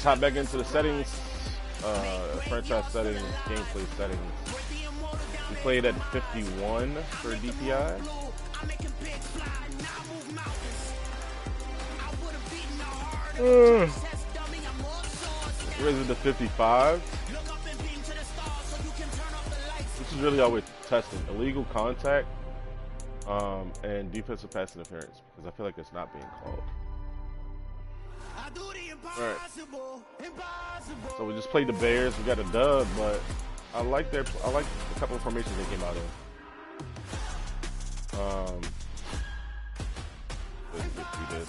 Let's hop back into the settings, franchise settings, gameplay settings. We played at 51 for DPI. Raise it to 55. This is really all we're testing: illegal contact and defensive pass interference, because I feel like it's not being called. Alright. So we just played the Bears. We got a dub, but I like a couple of formations they came out in. Let's get through this.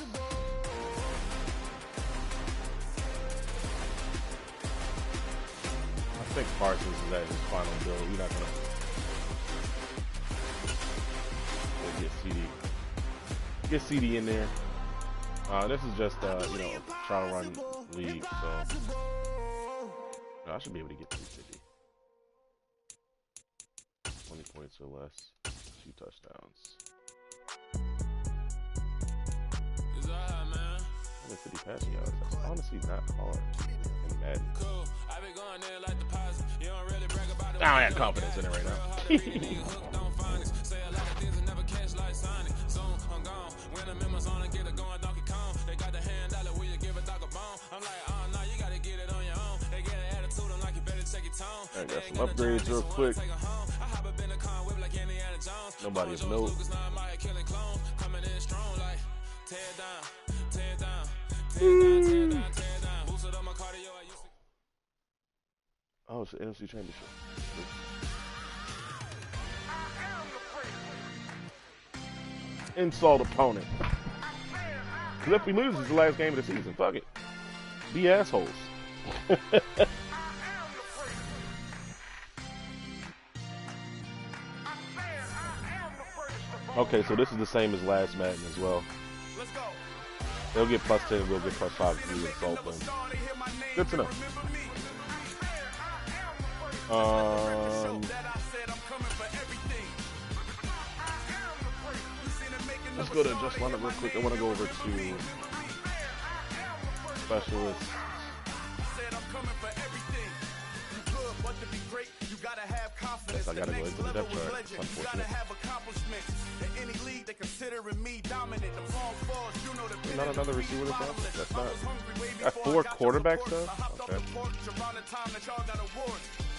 I think Parsons is at his final build. We're not gonna get CD in there. This is just trying to run league, so I should be able to get 350. 20 points or less, 2 touchdowns. 150 passing yards. That's honestly not hard in Madden. I don't have confidence in it right now. I got some upgrades real quick. Nobody of note. Oh, it's the NFC Championship. Insult opponent. Because if we lose, it's the last game of the season. Fuck it. Be assholes. Okay, so this is the same as last Madden as well. They'll get plus 10, we'll get plus 5 if we insult them. Good to know. Let's go to just line up real quick. I want to go over to specialists. Yes, I gotta go into the depth chart. Unfortunate. Not another receiver this time? That's not. Got 4 quarterbacks though? Okay.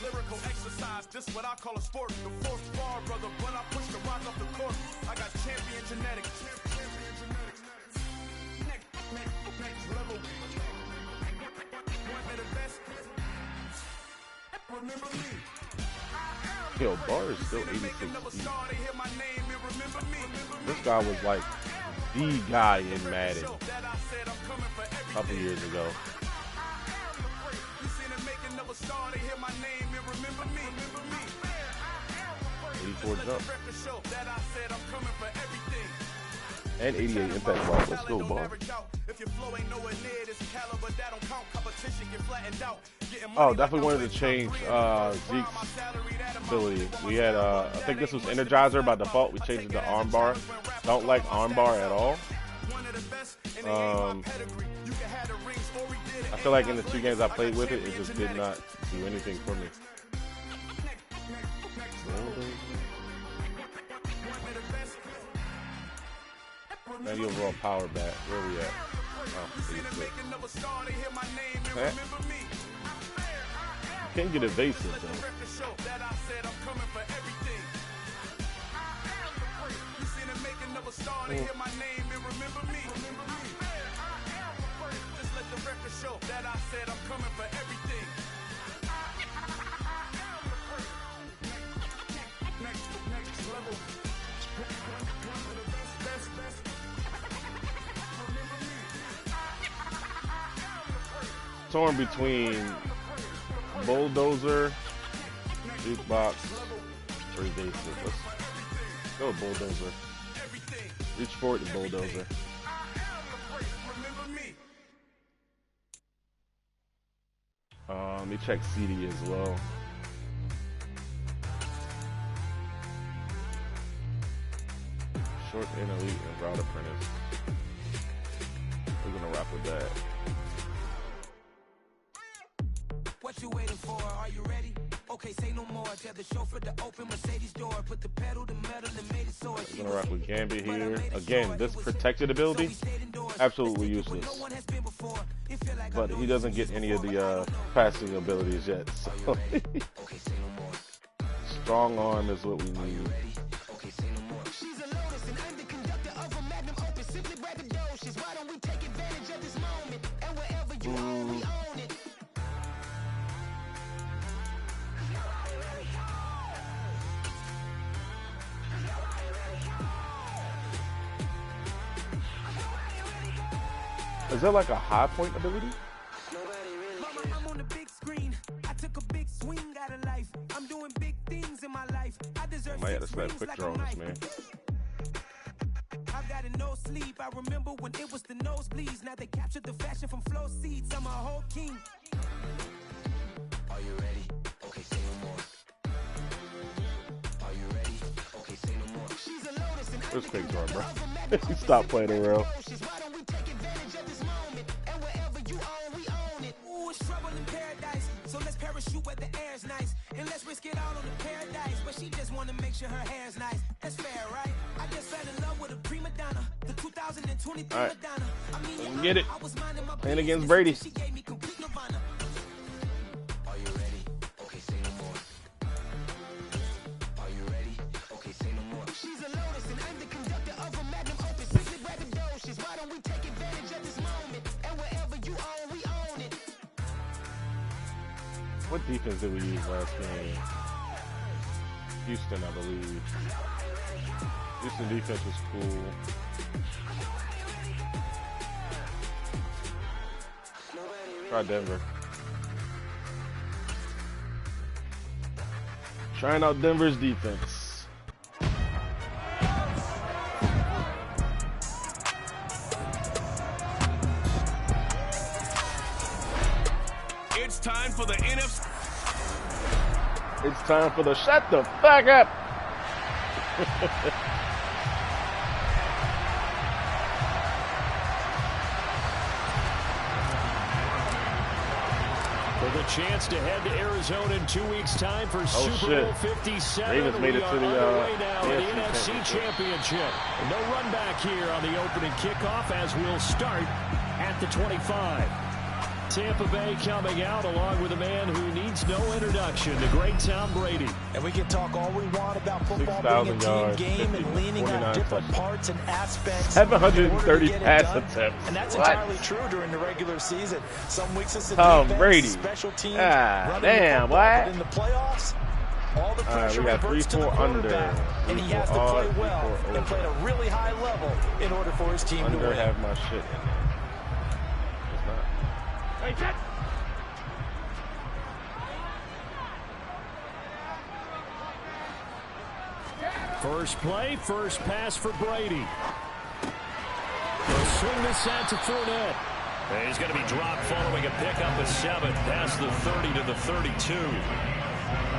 Lyrical exercise, this what I call a sport. The fourth bar, brother, when I push the rock off the court, I got champion genetics. Next level. Want me the best? Remember me. Yo, Barr is still 86. This guy was like the guy in Madden a couple years ago. 84 jump. And 88 impact ball. Let's go, Barr. Oh, definitely wanted to change Zeke's ability. We had, I think this was Energizer by default. We changed it to armbar. Don't like armbar at all. I feel like in the 2 games I played with it, it just did not do anything for me. And the overall power bat. Where are we at? Oh, 86. Okay. You can't get evasive though. Torn between bulldozer, jukebox, or evasive. Let's go bulldozer. Reach for it and bulldozer. Let me check CD as well. Short and elite and route apprentice. We're gonna wrap with that. What you waiting for? Are you ready? Okay, say no more. Tell the chauffeur to open Mercedes door. Put the pedal to metal and made it so. I'm gonna rock with Gambit here. Again, this protected ability, absolutely useless. But he doesn't get any of the passing abilities yet. So strong arm is what we need. She's a lotus and I'm the conductor of a Magnum opus. Simply grab the doses. Why don't we take advantage of this moment? And wherever you are, we own it. Is there like a high point ability? Mama, I'm on the big screen. I took a big swing out of life. I'm doing big things in my life. I deserve I might have to slap quick draw on this, man. I've got no sleep. I remember when it was the nosebleeds. Now they captured the fashion from flow seats. I'm a whole king. Are you ready? Okay, say no more. Are you ready? Okay, say no more. She's a lotus and Where's quick draw, bro? Stop playing around. why don't we take advantage of this moment? And wherever you own, we own it. Ooh, it's trouble in paradise. So let's parachute where the air's nice. And let's risk it all on the paradise. But she just wanna make sure her hair's nice. That's fair, right? I just fell in love with a prima donna. The 2023 right. Madonna. I mean, Get it. I was minding my Playing against business. Brady. She gave me complete nirvana. Are you ready? Okay, say no more. Are you ready? Okay, say no more. She's a lotus and I'm the conductor of a Magnum opus. Simply grab the doses. Why don't we take advantage of this moment? And wherever you own, we own it. What defense did we use last game? Houston, I believe. Houston defense was cool. Try Denver. Trying out Denver's defense. It's time for the NFC. It's time for the shut the fuck up. With a chance to head to Arizona in 2 weeks' time for Super Bowl 57. Ravens made it to the underway now in the AFC NFC Championship. No run back here on the opening kickoff as we'll start at the 25. Tampa Bay coming out along with a man who needs no introduction, the great Tom Brady. And we can talk all we want about football 6,000 being a yards, team game and leaning on different touchdowns. parts and aspects. 730 in order to get it pass done. attempts. And that's What? entirely true during the regular season. Some weeks it's the Tom defense, Brady. special teams, Ah, running damn, the football. what? But in the playoffs, all the All right, pressure we got reverts to the 3-4 under. quarterback, and he has to 3-4 play odd, well 3-4 and play at a over. really high level in order for his team to Under win. have my shit in there. It's not. First play, first pass for Brady. They'll swing this out to Fournette. And he's going to be dropped following a pickup of 7 past the 30 to the 32.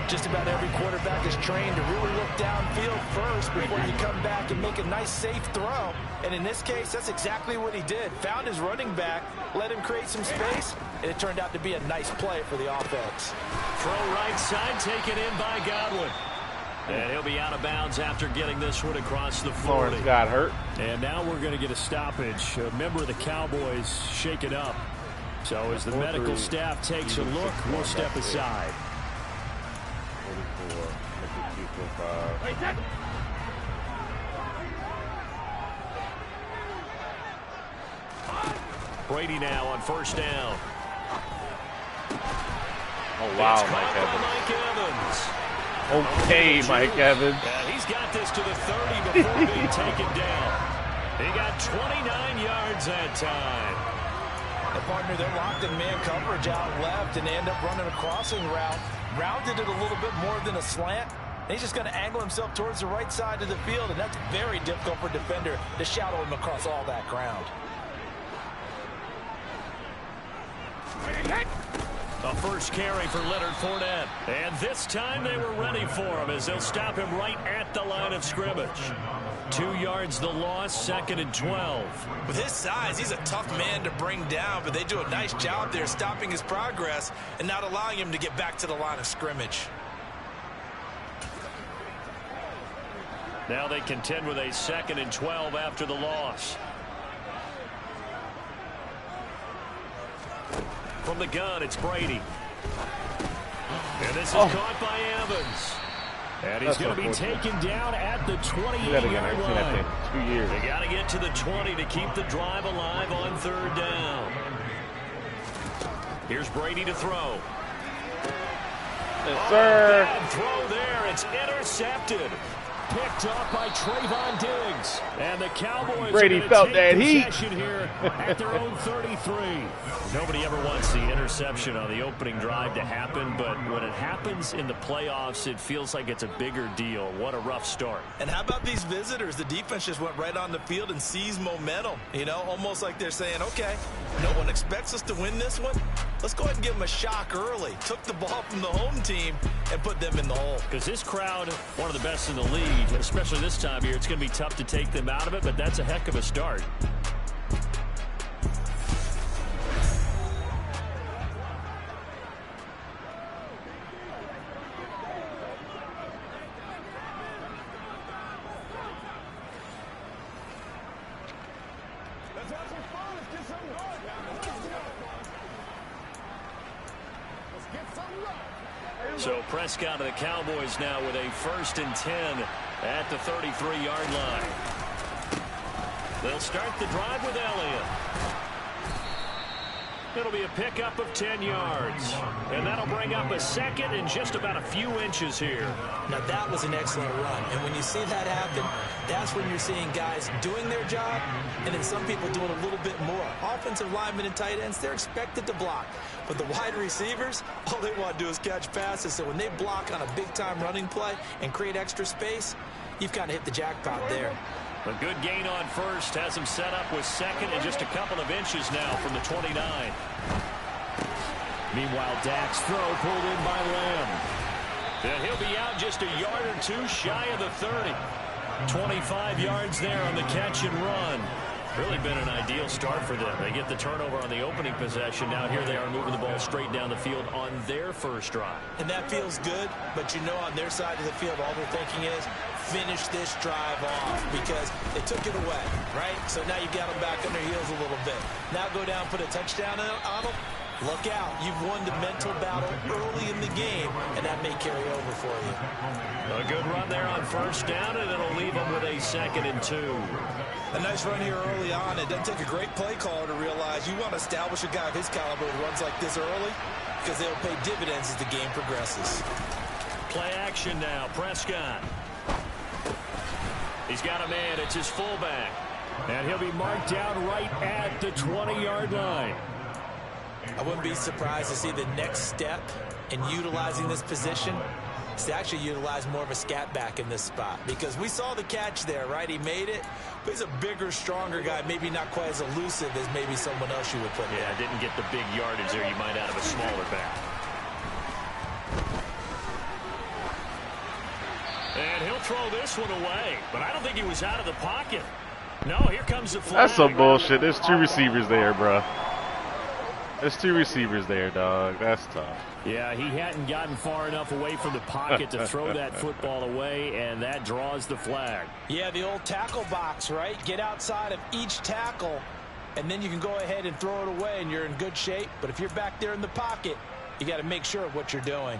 Just about every quarterback is trained to really look downfield first before you come back and make a nice, safe throw. And in this case, that's exactly what he did. Found his running back, let him create some space, and it turned out to be a nice play for the offense. Throw right side, taken in by Godwin. And he'll be out of bounds after getting this one across the 40. Lawrence got hurt. And now we're going to get a stoppage. A member of the Cowboys shaken up. So as the medical staff takes a look, we'll step aside. 44, 52, 45. Brady now on first down. Oh, wow, It's Mike caught by Evans. Mike Evans. Okay, Mike Evans. He's got this to the 30 before being taken down. He got 29 yards that time. The partner, they're locked in man coverage out left, and they end up running a crossing route. Rounded it a little bit more than a slant. He's just going to angle himself towards the right side of the field, and that's very difficult for a defender to shadow him across all that ground. A first carry for Leonard Fournette. And this time they were ready for him as they'll stop him right at the line of scrimmage. 2 yards the loss, 2nd and 12. With his size, he's a tough man to bring down, but they do a nice job there stopping his progress and not allowing him to get back to the line of scrimmage. Now they contend with a 2nd and 12 after the loss. From the gun, it's Brady. And this is caught by Evans. And he's going to be taken down at the 28-yard line. 2 years. They got to get to the 20 to keep the drive alive on 3rd down. Here's Brady to throw. Yes, sir. Bad throw there. It's intercepted. Picked up by Trayvon Diggs. And the Cowboys Brady felt that heat here at their own 33. Nobody ever wants the interception on the opening drive to happen, but when it happens in the playoffs, it feels like it's a bigger deal. What a rough start. And how about these visitors? The defense just went right on the field and seized momentum. You know, almost like they're saying, okay, no one expects us to win this one. Let's go ahead and give them a shock early. Took the ball from the home team and put them in the hole. Because this crowd, one of the best in the league, especially this time of year, it's going to be tough to take them out of it, but that's a heck of a start. So Prescott of the Cowboys now with a 1st and 10 at the 33-yard line. They'll start the drive with Elliott. It'll be a pickup of 10 yards. And that'll bring up a 2nd and just about a few inches here. Now that was an excellent run. And when you see that happen, that's when you're seeing guys doing their job and then some people doing a little bit more. Offensive linemen and tight ends, they're expected to block. But the wide receivers, all they want to do is catch passes. So when they block on a big-time running play and create extra space, you've kind of hit the jackpot there. A good gain on 1st has him set up with 2nd and just a couple of inches now from the 29. Meanwhile, Dak's throw pulled in by Lamb. And he'll be out just a yard or 2 shy of the 30. 25 yards there on the catch and run. Really been an ideal start for them. They get the turnover on the opening possession. Now here they are moving the ball straight down the field on their first drive. And that feels good, but you know on their side of the field all they're thinking is finish this drive off because they took it away, right? So now you got them back on their heels a little bit. Now go down, put a touchdown on them. Look out. You've won the mental battle early in the game, and that may carry over for you. A good run there on 1st down, and it'll leave them with a 2nd and 2. A nice run here early on. It doesn't take a great play caller to realize you want to establish a guy of his caliber who runs like this early because they'll pay dividends as the game progresses. Play action now. Prescott. He's got a man. It's his fullback. And he'll be marked down right at the 20-yard line. I wouldn't be surprised to see the next step in utilizing this position is to actually utilize more of a scat back in this spot because we saw the catch there, right? He made it, but he's a bigger, stronger guy, maybe not quite as elusive as maybe someone else you would put there. Yeah, didn't get the big yardage there you might out of a smaller back. And he'll throw this one away, but I don't think he was out of the pocket. No, here comes the flag. That's some bullshit. There's 2 receivers there, bro. There's 2 receivers there, dog. That's tough. Yeah, he hadn't gotten far enough away from the pocket to throw that football away, and that draws the flag. Yeah, the old tackle box, right? Get outside of each tackle, and then you can go ahead and throw it away, and you're in good shape. But if you're back there in the pocket, you got to make sure of what you're doing.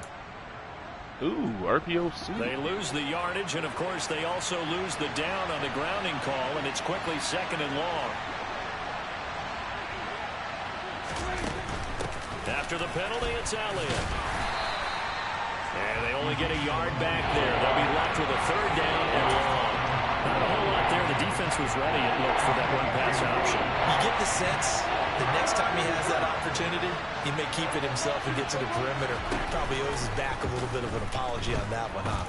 Ooh, RPO. They lose the yardage, and, of course, they also lose the down on the grounding call, and it's quickly 2nd and long. After the penalty, it's Elliott. And they only get a yard back there. They'll be left with a 3rd down and long. Not a whole lot there. The defense was ready, it looked, for that one-pass option. You get the sense the next time he has that opportunity, he may keep it himself and get to the perimeter. Probably owes his back a little bit of an apology on that one, huh?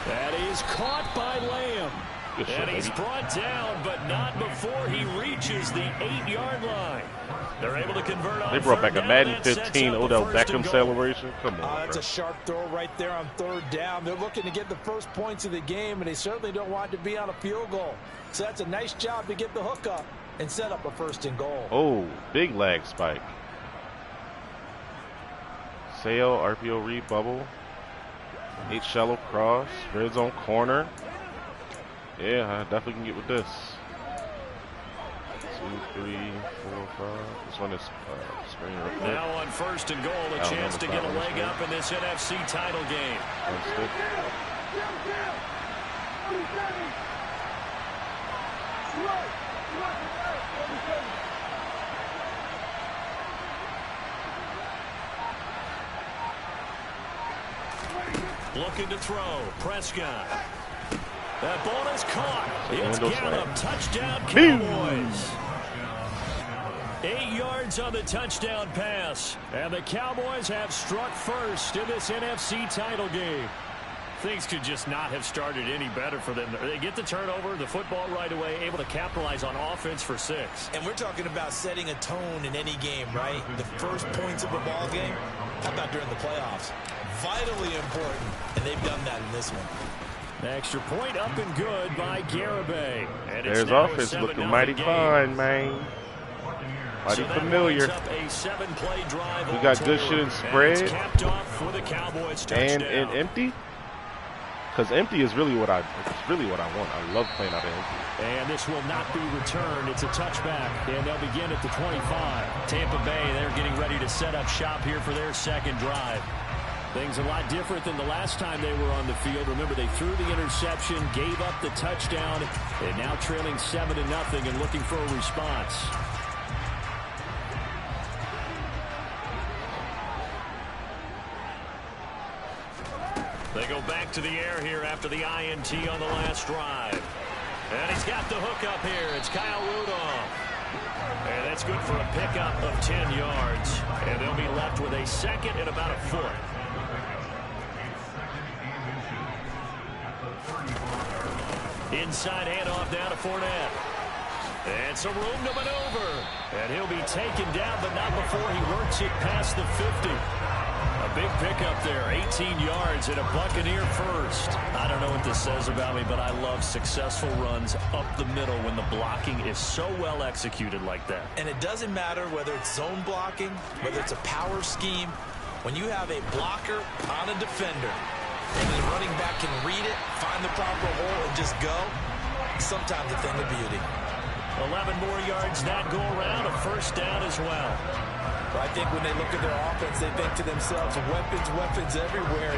That is caught by Lamb. Good shit, And he's baby. brought down, but not before he reaches the 8-yard line. They're able to convert on They brought back a third down, Madden and that sets 15 up a Odell first and Beckham goal. celebration. Come on, That's bro. a sharp throw right there on third down. They're looking to get the first points of the game, and they certainly don't want to be on a field goal. So that's a nice job to get the hook up and set up a first and goal. Oh, big lag spike. Sail, RPO read, bubble. 8 shallow cross. Red zone corner. Yeah, I definitely can get with this. 2, 3, 4, 5. This one is screen real quick. Now on first and goal, a chance to get a leg up in this NFC title game. Looking to throw. Prescott. That ball is caught. It's Gallup. Touchdown, Cowboys. 8 yards on the touchdown pass. And the Cowboys have struck first in this NFC title game. Things could just not have started any better for them. They get the turnover, the football right away, able to capitalize on offense for 6. And we're talking about setting a tone in any game, right? The first points of a ball game. How about during the playoffs? Vitally important, and they've done that in this one. Extra point up and good by Garibay. And it's There's now offense a looking 7-0 mighty game. fine, man. Mighty So familiar. Up a 7-play drive We got good total, shit in and spread it's capped off for the Cowboys touchdown. and empty. Because empty is really what I want. I love playing out of empty. And this will not be returned. It's a touchback, and they'll begin at the 25. Tampa Bay, they're getting ready to set up shop here for their second drive. Things a lot different than the last time they were on the field. Remember, they threw the interception, gave up the touchdown, and now trailing 7-0 and looking for a response. They go back to the air here after the INT on the last drive. And he's got the hook up here. It's Kyle Rudolph. And that's good for a pickup of 10 yards. And they'll be left with a second and about a foot. Inside handoff down to Fournette. And some room to maneuver. And he'll be taken down, but not before he works it past the 50. A big pickup there, 18 yards and a Buccaneer first. I don't know what this says about me, but I love successful runs up the middle when the blocking is so well executed like that. And it doesn't matter whether it's zone blocking, whether it's a power scheme. When you have a blocker on a defender and the running back can read it, find the proper hole, and just go, sometimes a thing of beauty. 11 more yards that go around, a first down as well. But I think when they look at their offense, they think to themselves, weapons everywhere.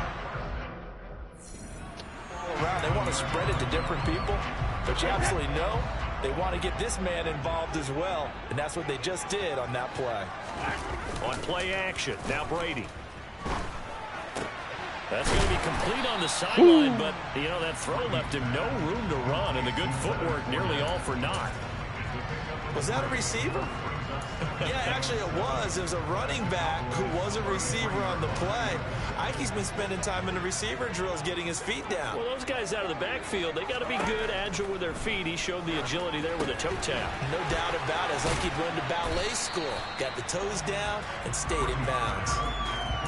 All around, they want to spread it to different people, but you absolutely know they want to get this man involved as well, and that's what they just did on that play. On play action, now Brady. That's going to be complete on the sideline, but, you know, that throw left him no room to run, and the good footwork nearly all for naught. Was that a receiver? Yeah, actually it was. It was a running back who was a receiver on the play. Ike's been spending time in the receiver drills getting his feet down. Well, those guys out of the backfield, they got to be good, agile with their feet. He showed the agility there with a toe tap. No doubt about it. It's like he'd run to ballet school. Got the toes down and stayed in bounds.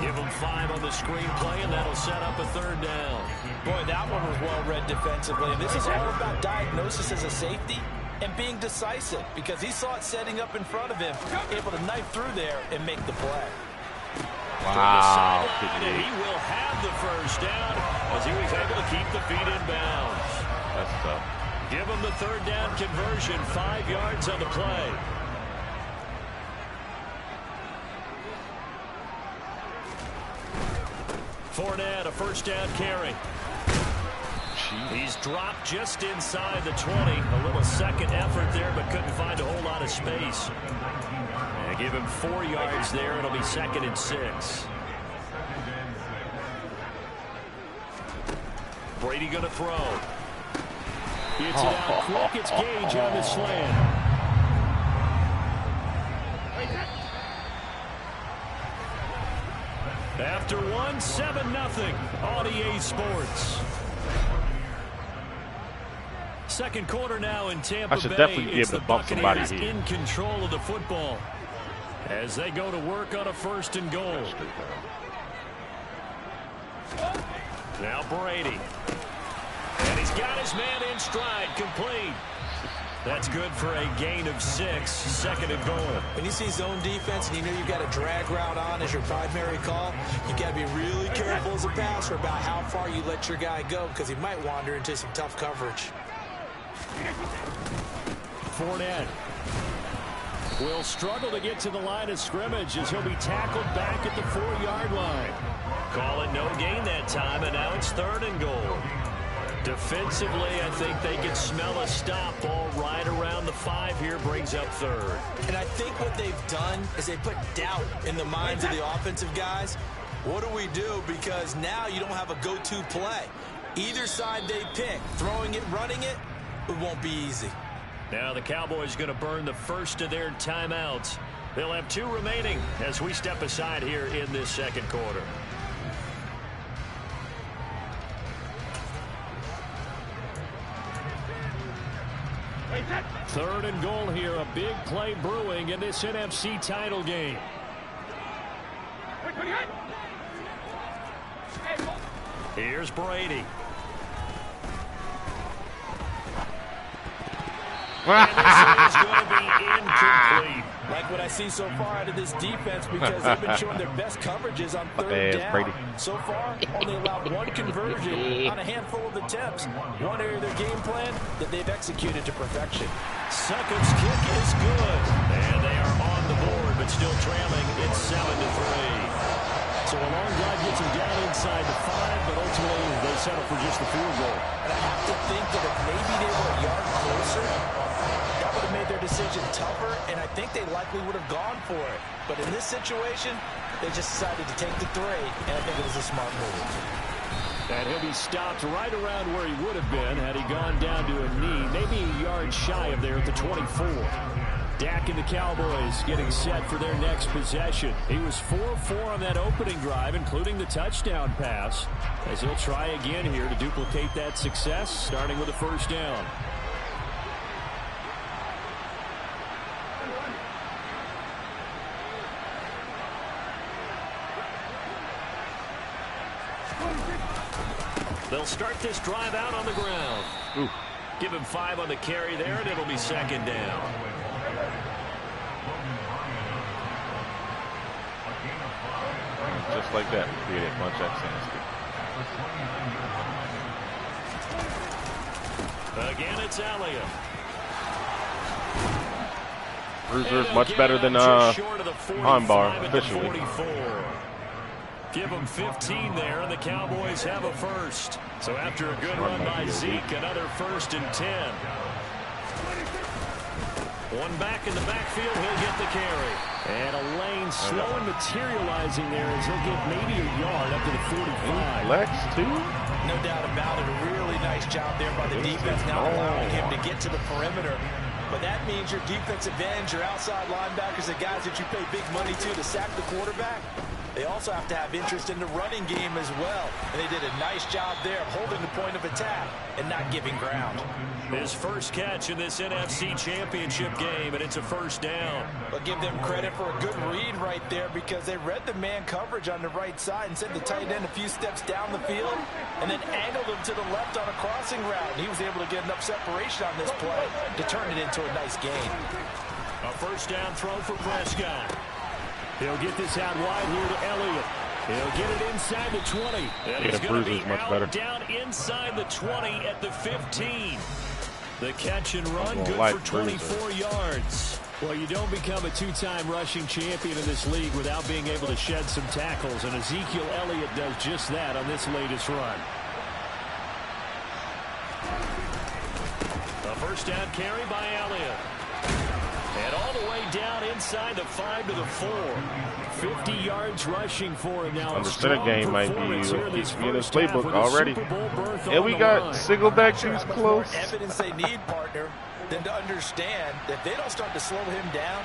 Give him 5 on the screen play, and that'll set up a third down. Boy, that one was well read defensively. And this is all about diagnosis as a safety and being decisive, because he saw it setting up in front of him, able to knife through there and make the play. Wow. And he will have the first down as he was able to keep the feet in bounds. That's tough. Give him the third down conversion, 5 yards on the play. Fournette, a first down carry. He's dropped just inside the 20. A little second effort there, but couldn't find a whole lot of space. And give him 4 yards there. It'll be 2nd and 6. Brady going to throw. It's it out quick. It's Gage on the slant. After 1, 7-0 on EA Sports. Second quarter now in Tampa I should Bay. definitely be It's able to the bump somebody Buccaneers here. in control of the football as they go to work on a 1st and goal. Now Brady. And he's got his man in stride, complete. That's good for a gain of 6, 2nd and goal. When you see zone defense and you know you've got a drag route on as your primary call, you've got to be really careful as a passer about how far you let your guy go because he might wander into some tough coverage. Fournette will struggle to get to the line of scrimmage as he'll be tackled back at the 4-yard line. Call it no gain that time, and now it's 3rd and goal. Defensively, I think they can smell a stop ball right around the 5 here, brings up 3rd. And I think what they've done is they put doubt in the minds of the offensive guys. What do we do? Because now you don't have a go-to play. Either side they pick, throwing it, running it, it won't be easy. Now the Cowboys going to burn the first of their timeouts. They'll have 2 remaining as we step aside here in this second quarter. Third and goal here, a big play brewing in this NFC title game. Here's Brady. And this is going to be incomplete. Like what I see so far out of this defense because they've been showing their best coverages on 3rd down. Brady. So far, only allowed 1 conversion on a handful of attempts. One area of their game plan that they've executed to perfection. Suckups kick is good. And they are on the board, but still trailing. It's 7-3. So a long drive gets them down inside the 5, but ultimately they settle for just the field goal. And I have to think that if maybe they were a yard closer, that would have made their decision tougher, and I think they likely would have gone for it. But in this situation, they just decided to take the 3, and I think it was a smart move. And he'll be stopped right around where he would have been had he gone down to a knee, maybe a yard shy of there at the 24. Dak and the Cowboys getting set for their next possession. He was 4-4 on that opening drive, including the touchdown pass, as he'll try again here to duplicate that success, starting with a 1st down. They'll start this drive out on the ground. Ooh. Give him 5 on the carry there, and it'll be 2nd down. Just like that, created bunch of Again, it's Elliott. Bruiser's much better than armbar, officially. Give them 15 there, and the Cowboys have a 1st. So after a good run by Zeke, another 1st and 10. One back in the backfield, he'll get the carry. And a lane slow and materializing there as he'll get maybe a yard up to the 45. Lex, too? No doubt about it. A really nice job there by the defense, now allowing him to get to the perimeter. But that means your defensive ends, your outside linebackers, the guys that you pay big money to sack the quarterback, they also have to have interest in the running game as well. And they did a nice job there of holding the point of attack and not giving ground. His first catch in this NFC Championship game, and it's a 1st down. But give them credit for a good read right there because they read the man coverage on the right side and sent the tight end a few steps down the field and then angled him to the left on a crossing route. He was able to get enough separation on this play to turn it into a nice gain. A 1st down throw for Prescott. He'll get this out wide here to Elliott. He'll get it inside the 20. And he's going to be out down inside the 20 at the 15. The catch and run good for 24 yards. Well, you don't become a 2-time rushing champion in this league without being able to shed some tackles, and Ezekiel Elliott does just that on this latest run. A 1st down carry by Elliott. And all the way down inside the 5 to the 4. 50 yards rushing for him now. The center game might be in his playbook already. And we got single back shoes close. Evidence they need, partner, than to understand that if they don't start to slow him down,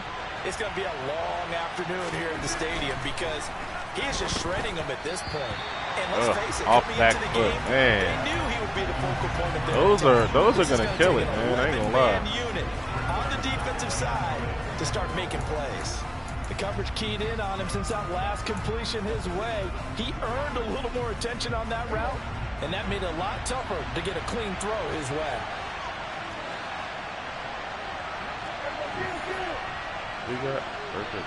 it's going to be a long afternoon here at the stadium because he is just shredding them at this point. And let's face it, off coming back into the foot, game, man. they knew he would be the focal point of their Those are going to kill it, man. I ain't going to lie. Unit on the defensive side to start making plays. The coverage keyed in on him since that last completion his way. He earned a little more attention on that route, and that made it a lot tougher to get a clean throw his way. We got perfect.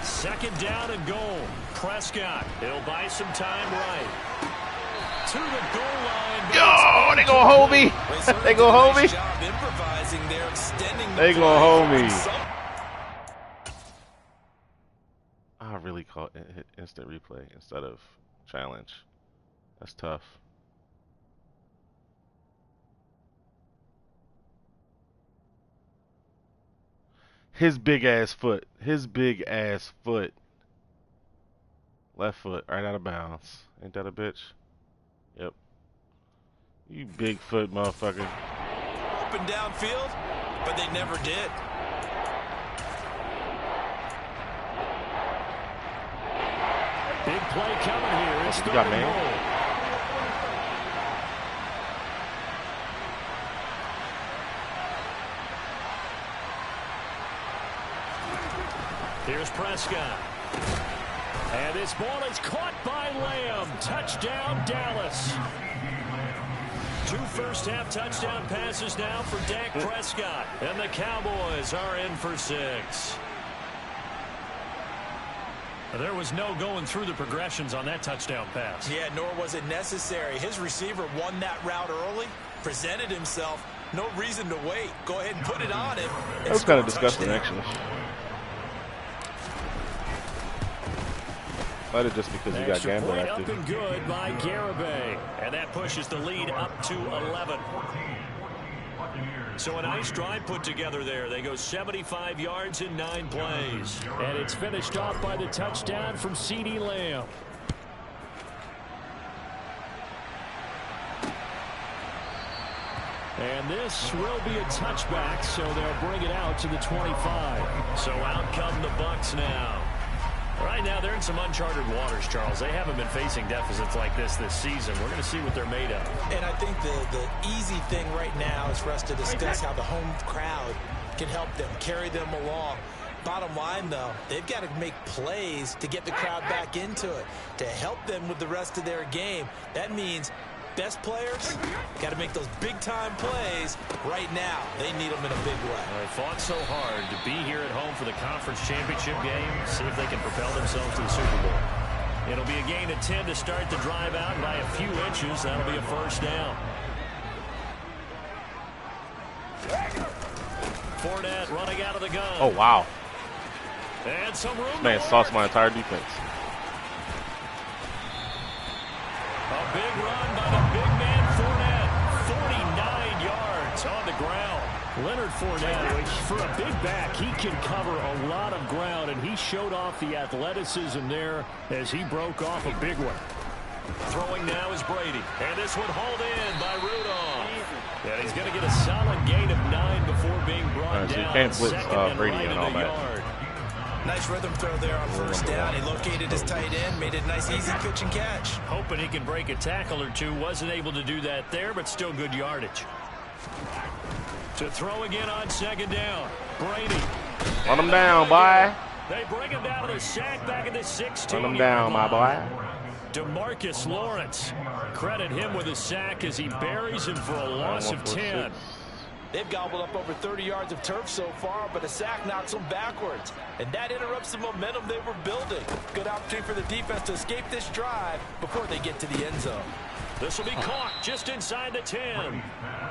Second down and goal. Prescott. He'll buy some time right. To the goal line. Yo, they gonna hold me. They gonna hold me. They gonna hold me. I really call it instant replay instead of challenge. That's tough. His big ass foot. His big ass foot. Left foot, right out of bounds. Ain't that a bitch? Yep. You big foot motherfucker. Open downfield, but they never did. Big play coming here. It's What you got, man? Here's Prescott. And this ball is caught by Lamb. Touchdown, Dallas. 2 first-half touchdown passes now for Dak Prescott. And the Cowboys are in for 6. There was no going through the progressions on that touchdown pass. Yeah, nor was it necessary. His receiver won that route early, presented himself. No reason to wait. Go ahead and put it on him. That was kind of disgusting, actually. Might have just because he got gambler active. Up and good by Garibay. And that pushes the lead up to 11. So a nice drive put together there. They go 75 yards in 9 plays. And it's finished off by the touchdown from CeeDee Lamb. And this will be a touchback, so they'll bring it out to the 25. So out come the Bucs now. Right now, they're in some uncharted waters, Charles. They haven't been facing deficits like this season. We're going to see what they're made of. And I think the easy thing right now is for us to discuss how the home crowd can help them, carry them along. Bottom line, though, they've got to make plays to get the crowd back into it, to help them with the rest of their game. That means best players got to make those big-time plays right now. They need them in a big way. They fought so hard to be here at home for the conference championship game. See if they can propel themselves to the Super Bowl. It'll be a gain of 10 to start the drive out, and by a few inches, that'll be a first down. Fournette running out of the gun. Oh, wow. And some room. This man sauced my entire defense. A big run by the big man, Fournette. 49 yards on the ground. Leonard Fournette, which for a big back, he can cover a lot of ground, and he showed off the athleticism there as he broke off a big one. Throwing now is Brady. And this one hauled in by Rudolph. And he's going to get a solid gain of 9 before being brought So you down. can't blitz Brady and all that. Nice rhythm throw there on first down. He located his tight end, made it a nice, easy pitch and catch. Hoping he can break a tackle or two. Wasn't able to do that there, but still good yardage. To throw again on second down. Brady. Run him down, boy. They bring him down to the sack back at the 16. Run him down, my boy. DeMarcus Lawrence. Credit him with a sack as he buries him for a loss of 10. They've gobbled up over 30 yards of turf so far, but a sack knocks them backwards. And that interrupts the momentum they were building. Good opportunity for the defense to escape this drive before they get to the end zone. This will be caught just inside the 10.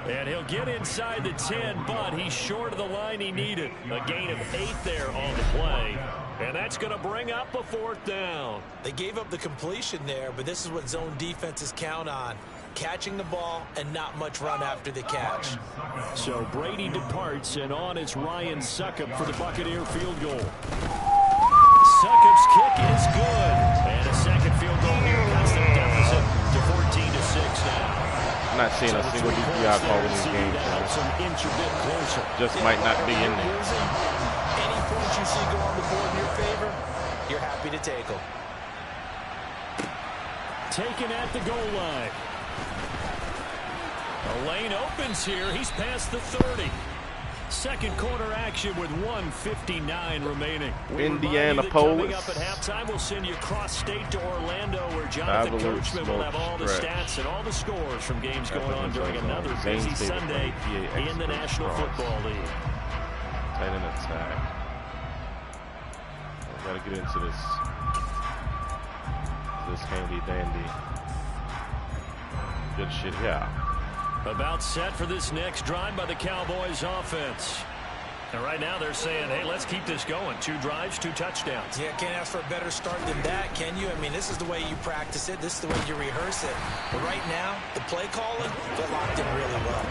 And he'll get inside the 10, but he's short of the line he needed. A gain of 8 there on the play. And that's going to bring up a 4th down. They gave up the completion there, but this is what zone defenses count on. Catching the ball and not much run after the catch. So Brady departs, and on it's Ryan Succop for the Buccaneer field goal. Succop's kick is good. And a second field goal here cuts their deficit to 14-6 now. not seeing a single DPI call in these games. Just might not be in there. Any points you see go on the board in your favor, you're happy to take them. Taken at the goal line. The lane opens here. He's past the 30. Second quarter action with 1:59 remaining. Indiana Police. Coming up at halftime, we'll send you cross-state to Orlando, where Jonathan Coachman will have all the stats and all the scores from games going on during another busy Sunday in the National Football League. Tight end attack. Got to get into this handy dandy. Good shit, yeah. About set for this next drive by the Cowboys offense. And right now they're saying, hey, let's keep this going. 2 drives, 2 touchdowns. Yeah, can't ask for a better start than that, can you? I mean, this is the way you practice it. This is the way you rehearse it. But right now, the play calling, they're locked in really well.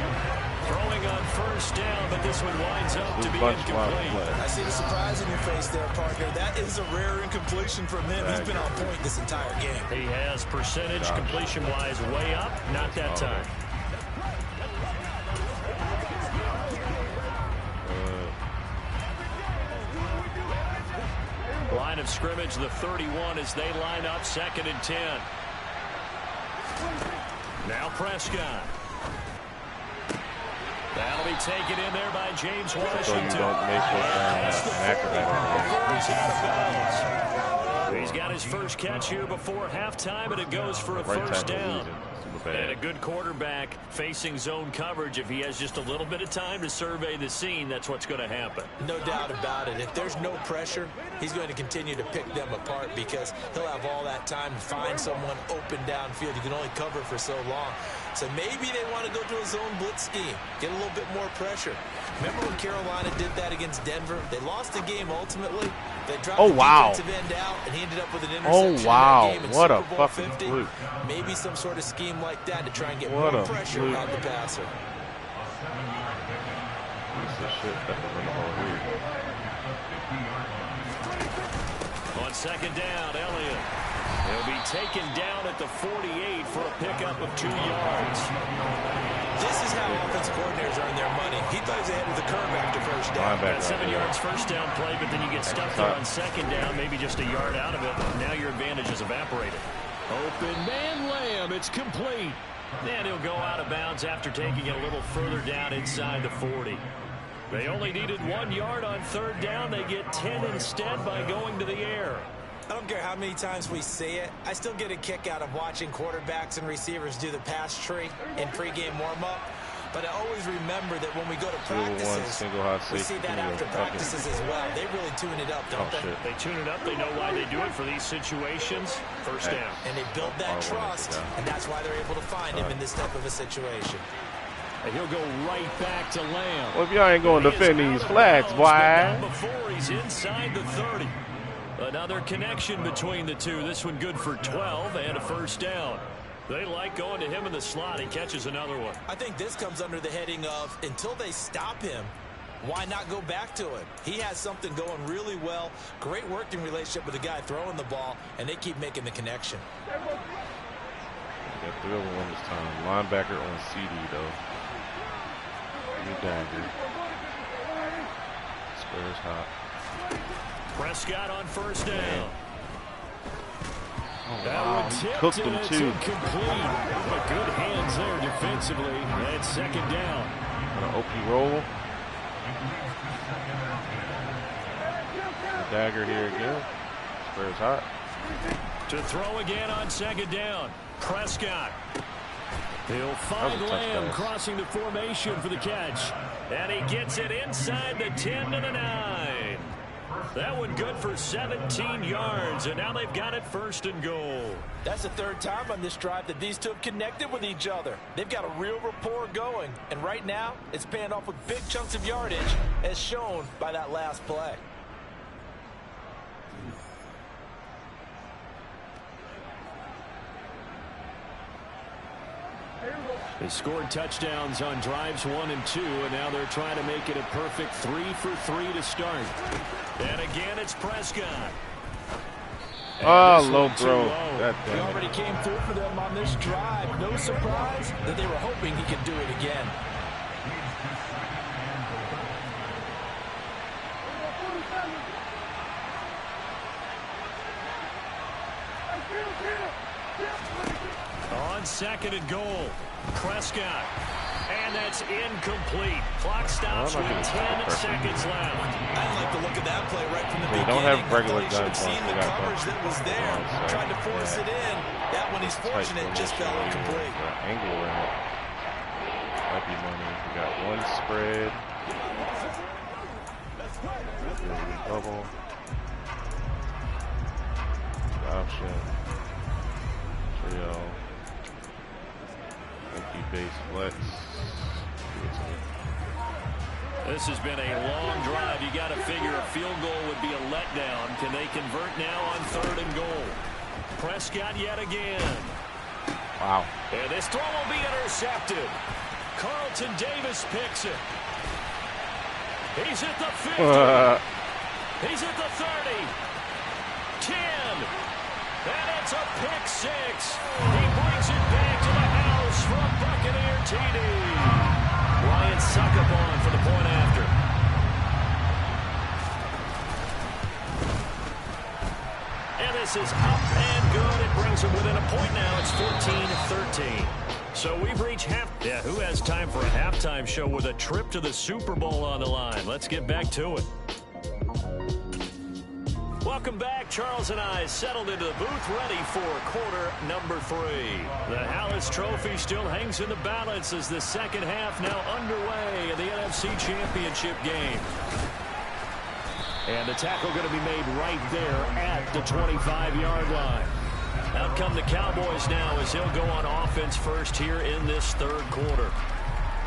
Throwing on first down, but this one winds up to be incomplete. I see the surprise in your face there, partner. That is a rare incompletion from him. He's been on point this entire game. He has percentage completion-wise way up. Not that time. Line of scrimmage, the 31, as they line up 2nd and 10. Now Prescott. That'll be taken in there by James Washington. So you don't make He's got his first catch here before halftime, and it goes for a first down. And a good quarterback facing zone coverage. If he has just a little bit of time to survey the scene, that's what's going to happen. No doubt about it. If there's no pressure, he's going to continue to pick them apart because he'll have all that time to find someone open downfield. You can only cover for so long. So maybe they want to go to a zone blitz scheme, get a little bit more pressure. Remember when Carolina did that against Denver? They lost the game ultimately. They dropped the defensive end out, and he ended up with an interception in that game in Super Bowl 50. Fluke. Maybe some sort of scheme like that to try and get more pressure on the passer. On 2nd down, Elliott. He'll be taken down at the 48 for a pickup of 2 yards. This is how offensive coordinators earn their money. He throws ahead of the curve after first down. 7 yards first down play, but then you get stuck there on 2nd down, maybe just a yard out of it. Now your advantage is evaporated. Open man Lamb, it's complete. And he'll go out of bounds after taking it a little further down inside the 40. They only needed 1 yard on 3rd down. They get 10 instead by going to the air. I don't care how many times we say it. I still get a kick out of watching quarterbacks and receivers do the pass tree in pregame warm-up. But I always remember that when we go to practices, we see that after practices as well. They really tune it up, don't they? They tune it up. They know why they do it for these situations. First down. And they build that trust, and that's why they're able to find him in this type of a situation. And he'll go right back to Lamb. Well, if y'all ain't going to defend these flags, boy. Before he's inside the 30. Another connection between the two. This one good for 12 and a first down. They like going to him in the slot. He catches another one. I think this comes under the heading of until they stop him, why not go back to it? He has something going really well. Great working relationship with the guy throwing the ball, and they keep making the connection. Got 3 over 1 this time. Linebacker on CD, though. New dagger. Squares hot. Prescott on first down. Oh, wow. He cooked him, too. Incomplete. But good hands there defensively. And 2nd down. An OP roll. The dagger here again. Squares hot. To throw again on 2nd down. Prescott. He'll find Lamb crossing the formation for the catch. And he gets it inside the 10 to the 9. That one good for 17 yards, and now they've got it 1st and goal. That's the 3rd time on this drive that these two have connected with each other. They've got a real rapport going, and right now it's paying off with big chunks of yardage, as shown by that last play. They scored touchdowns on drives 1 and 2, and now they're trying to make it a perfect 3 for 3 to start. And again, it's Prescott. Oh, low throw. He already came through for them on this drive. No surprise that they were hoping he could do it again. On second and goal, Prescott. And that's incomplete. Clock stops with 10 seconds left. I like the look of that play right from the beginning. Don't have regular I thought he should have guns seen the coverage that was there. Tried to force it in. That one he's fortunate, just fell incomplete. Angle route. Might be money. We got one spread. Double. Option. Trio. Empty base flex. This has been a long drive. You got to figure a field goal would be a letdown. Can they convert now on third and goal? Prescott yet again. Wow. And this throw will be intercepted. Carlton Davis picks it. He's at the 50. He's at the 30. 10. And it's a pick six. He brings it back to the house for a Buccaneer TD. Ryan Succop for the point after. And this is up and good. It brings them within a point now. It's 14-13. So we've reached half. Yeah, who has time for a halftime show with a trip to the Super Bowl on the line? Let's get back to it. Welcome back. Charles and I settled into the booth ready for quarter number 3. The Hallis Trophy still hangs in the balance as the second half now underway in the NFC Championship game. And the tackle going to be made right there at the 25-yard line. Out come the Cowboys now as he'll go on offense first here in this third quarter.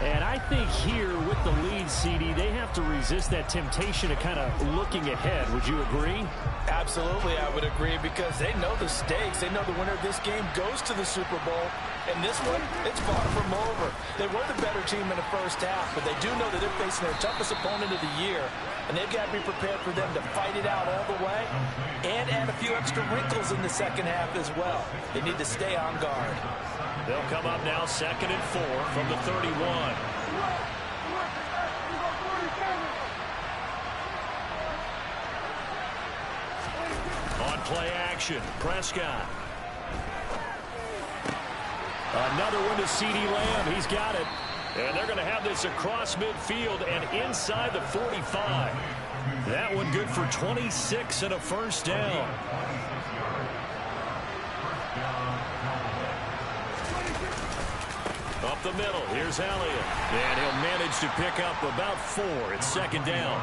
And I think here with the lead, CD, they have to resist that temptation of kind of looking ahead. Would you agree? Absolutely, I would agree, because they know the stakes. They know the winner of this game goes to the Super Bowl. And this one, it's far from over. They were the better team in the first half, but they do know that they're facing their toughest opponent of the year. And they've got to be prepared for them to fight it out all the way and add a few extra wrinkles in the second half as well. They need to stay on guard. They'll come up now second and 4 from the 31. On play action, Prescott. Another one to CeeDee Lamb. He's got it. And they're going to have this across midfield and inside the 45. That one good for 26 and a first down. Up the middle, here's Elliott. And he'll manage to pick up about 4. It's second down.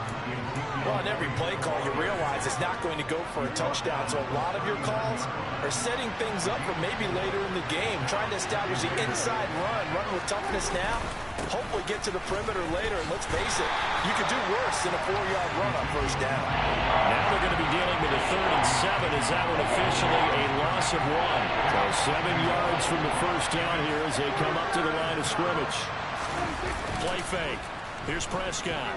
Well, on every play call, you realize it's not going to go for a touchdown. So a lot of your calls are setting things up for maybe later in the game, trying to establish the inside run with toughness now. Hopefully get to the perimeter later, and let's face it, you could do worse than a 4-yard run on first down. Now they're going to be dealing with a 3rd and 7. Is that one officially a loss of 1? So 7 yards from the first down here as they come up to the line of scrimmage. Play fake. Here's Prescott.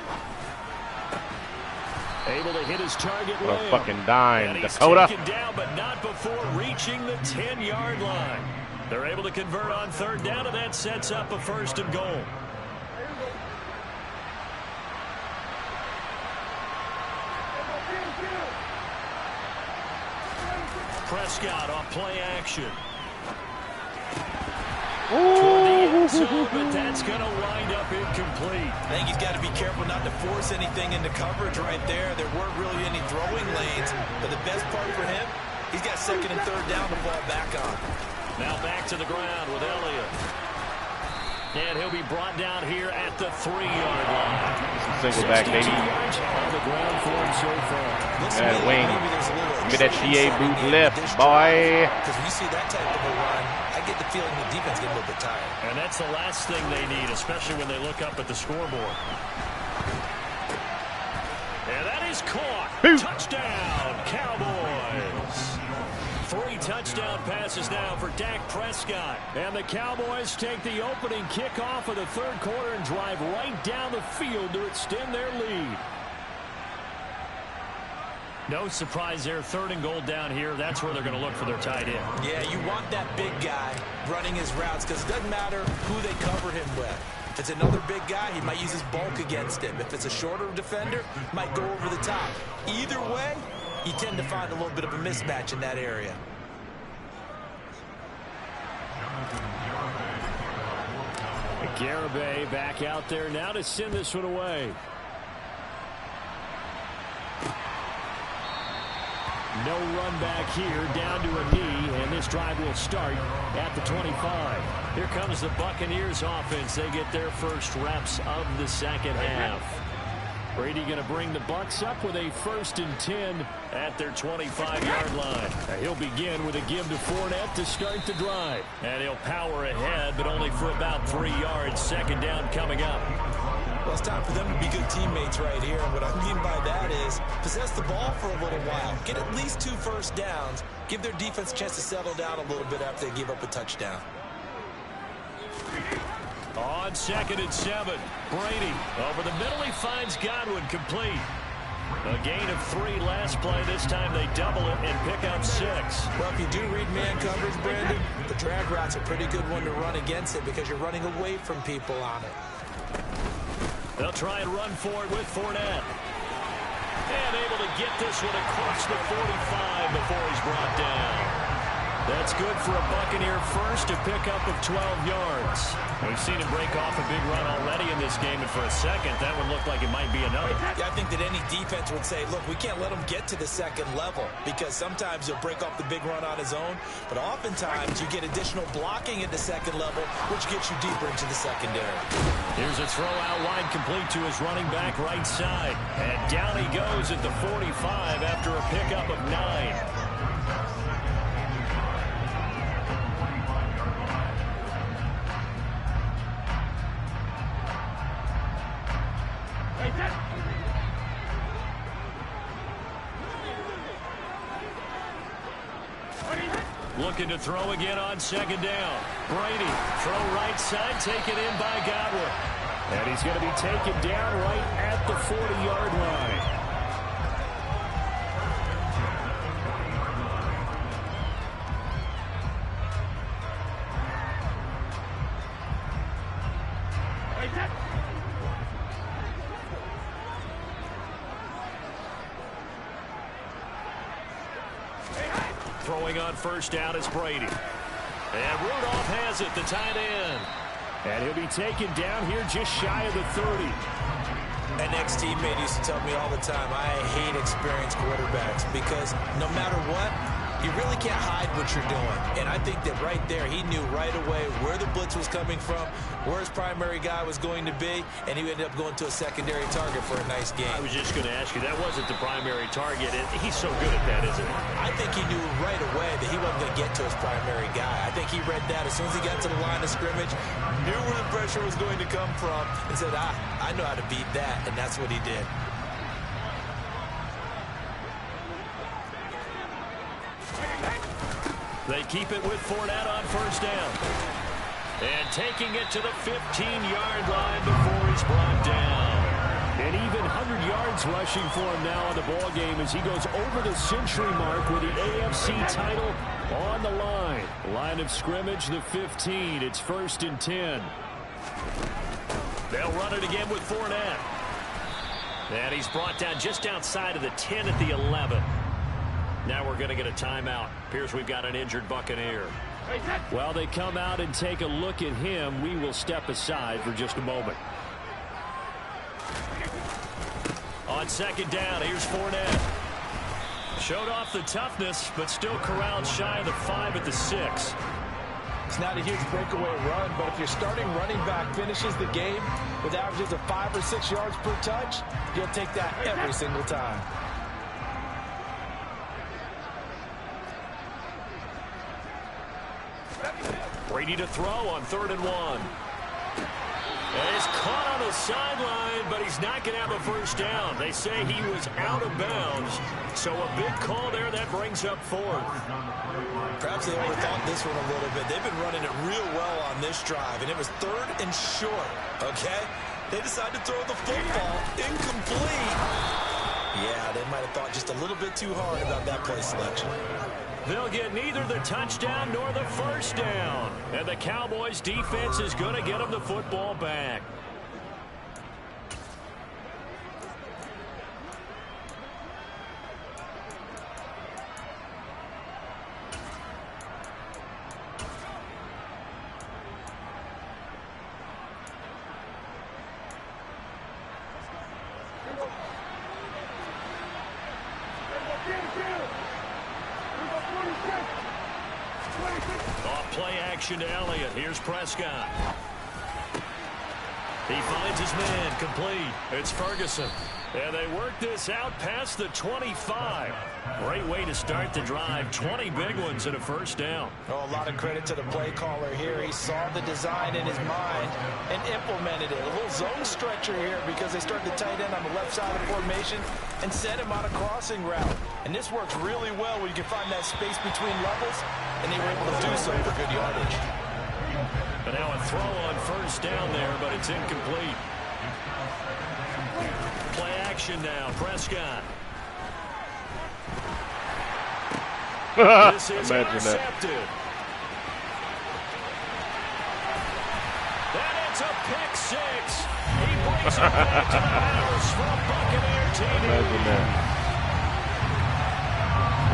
Able to hit his target. What a fucking dime, and he's Dakota. taken down, but not before reaching the 10-yard line. They're able to convert on third down, and that sets up a 1st and goal. Prescott off play action. Toward the end zone, but that's going to wind up incomplete. I think he's got to be careful not to force anything into coverage right there. There weren't really any throwing lanes, but the best part for him, he's got 2nd and 3rd down to fall back on. Now back to the ground with Elliott. And he'll be brought down here at the 3-yard line. Single back, baby. On the ground for him so far. And wing. Give me that GA boot left, boy. Because when you see that type of a run, I get the feeling the defense get a little bit tired. And that's the last thing they need, especially when they look up at the scoreboard. And that is caught. Boom. Touchdown, Cowboys. 3 touchdown passes now for Dak Prescott. And the Cowboys take the opening kickoff of the 3rd quarter and drive right down the field to extend their lead. No surprise there. 3rd and goal down here. That's where they're going to look for their tight end. Yeah, you want that big guy running his routes because it doesn't matter who they cover him with. If it's another big guy, he might use his bulk against him. If it's a shorter defender, he might go over the top. Either way, you tend to find a little bit of a mismatch in that area. Garibay back out there now to send this one away. No run back here, down to a knee, and this drive will start at the 25. Here comes the Buccaneers offense. They get their first reps of the second half. Brady going to bring the Bucs up with a 1st and 10 at their 25-yard line. He'll begin with a give to Fournette to start the drive. And he'll power ahead, but only for about 3 yards. 2nd down coming up. Well, it's time for them to be good teammates right here. And what I mean by that is possess the ball for a little while. Get at least 2 first downs. Give their defense a chance to settle down a little bit after they give up a touchdown. On 2nd and 7, Brady over the middle. He finds Godwin complete. A gain of 3 last play. This time they double it and pick up 6. Well, if you do read man coverage, Brandon, the drag route's a pretty good one to run against it because you're running away from people on it. They'll try and run for it with Fournette. And able to get this one across the 45 before he's brought down. That's good for a Buccaneer first, to pick up of 12 yards. We've seen him break off a big run already in this game, and for a second, that would look like it might be another. Yeah, I think that any defense would say, look, we can't let him get to the 2nd level, because sometimes he'll break off the big run on his own, but oftentimes you get additional blocking at the 2nd level, which gets you deeper into the secondary. Here's a throw out wide, complete to his running back right side. And down he goes at the 45 after a pickup of 9. Looking to throw again on 2nd down. Brady, throw right side, taken in by Godwin. And he's going to be taken down right at the 40-yard line. Throwing on 1st down is Brady. And Rudolph has it, the tight end. And he'll be taken down here just shy of the 30. An ex-teammate used to tell me all the time, I hate experienced quarterbacks because no matter what, you really can't hide what you're doing. And I think that right there, he knew right away where the blitz was coming from, where his primary guy was going to be, and he ended up going to a secondary target for a nice game. I was just going to ask you, that wasn't the primary target. He's so good at that, isn't he? I think he knew right away that he wasn't going to get to his primary guy. I think he read that as soon as he got to the line of scrimmage, knew where the pressure was going to come from, and said, I know how to beat that, and that's what he did. They keep it with Fournette on 1st down. And taking it to the 15-yard line before he's brought down. And even 100 yards rushing for him now in the ball game as he goes over the century mark with the AFC title on the line. Line of scrimmage, the 15. It's 1st and 10. They'll run it again with Fournette. And he's brought down just outside of the 10 at the 11. Now we're going to get a timeout. Appears we've got an injured Buccaneer. While they come out and take a look at him, we will step aside for just a moment. On 2nd down, here's Fournette. Showed off the toughness, but still corralled shy of the 5 at the 6. It's not a huge breakaway run, but if your starting running back finishes the game with averages of 5 or 6 yards per touch, you'll take that every single time. Brady to throw on 3rd and 1. And he's caught on the sideline, but he's not going to have a 1st down. They say he was out of bounds. So a big call there that brings up 4th. Perhaps they overthought this one a little bit. They've been running it real well on this drive, and it was 3rd and short, okay? They decided to throw the football incomplete. Yeah, they might have thought just a little bit too hard about that play selection. They'll get neither the touchdown nor the first down. And the Cowboys defense is going to get them the football back. Off play action to Elliott. Here's Prescott. He finds his man complete. It's Ferguson. And they work this out past the 25. Great way to start the drive. 20 big ones and a first down. Oh, a lot of credit to the play caller here. He saw the design in his mind and implemented it. A little zone stretcher here because they started the tight end on the left side of the formation and sent him on a crossing route. And this works really well when you can find that space between levels, and they were able to do so for good yardage. But now a throw on first down there, but it's incomplete. Play action now, Prescott. This is intercepted. And it's a pick six. He brings it back to the house from Buccaneer TV. Imagine that.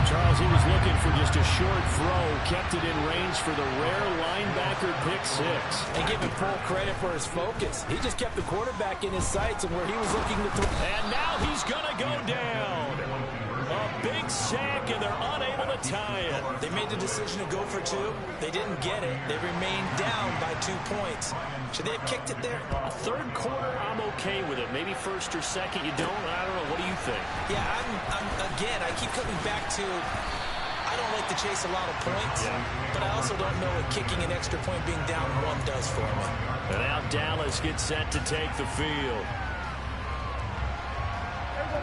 Charles, he was looking for just a short throw, kept it in range for the rare linebacker pick six. And give him full credit for his focus. He just kept the quarterback in his sights and where he was looking to throw. And now he's going to go down. A big sack, and they're unable to tie it. They made the decision to go for two. They didn't get it. They remained down by 2 points. Should they have kicked it there? Third quarter, I'm okay with it. Maybe first or second, you don't. I don't know. What do you think? Yeah, again, I keep coming back to I don't like to chase a lot of points, but I also don't know what kicking an extra point being down 1 does for me. And now Dallas gets set to take the field.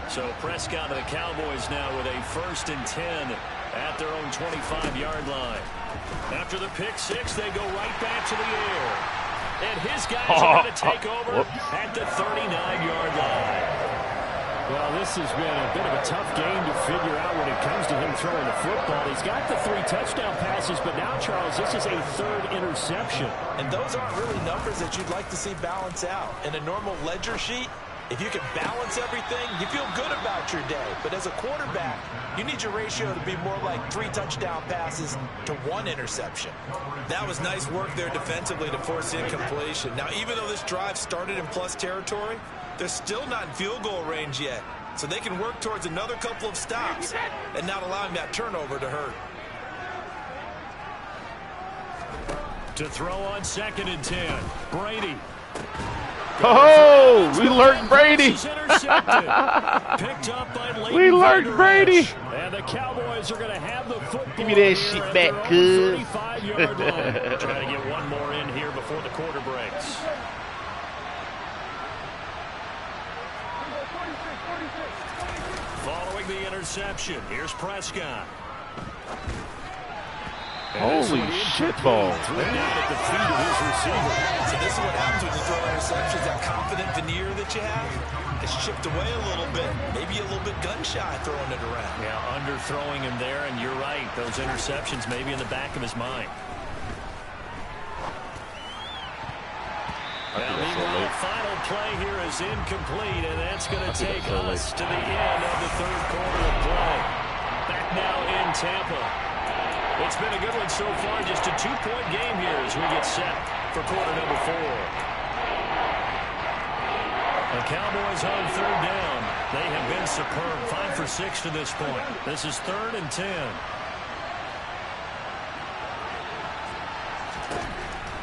So Prescott and the Cowboys now with a 1st and 10 at their own 25-yard line. After the pick six, they go right back to the air. And his guys are going to take over at the 39-yard line. Well, this has been a bit of a tough game to figure out when it comes to him throwing the football. He's got the 3 touchdown passes, but now, Charles, this is a 3rd interception. And those aren't really numbers that you'd like to see balance out. In a normal ledger sheet, if you can balance everything, you feel good about your day. But as a quarterback, you need your ratio to be more like 3 touchdown passes to 1 interception. That was nice work there defensively to force incompletion. Now, even though this drive started in plus territory, they're still not in field goal range yet. So they can work towards another couple of stops and not allowing that turnover to hurt. To throw on 2nd and 10, Brady. Oh, we lurked Brady. Picked up by We lurked Brady. And the Cowboys are going to have the football. Give me that shit back, cuz. 35-yard line. Trying to get one more in here before the quarter breaks. Following the interception, here's Prescott. Holy shit balls. Down at the feet of his receiver. So this is what happens when you throw interceptions. That confident veneer that you have, it's chipped away a little bit. Maybe a little bit gun-shy throwing it around. Yeah, underthrowing him there, and you're right. Those interceptions maybe in the back of his mind. Now, meanwhile, final play here is incomplete, and that's going to take us to the end of the 3rd quarter of play. Back now in Tampa. It's been a good one so far. Just a 2-point game here as we get set for quarter number 4. The Cowboys on 3rd down. They have been superb. 5 for 6 to this point. This is 3rd and 10.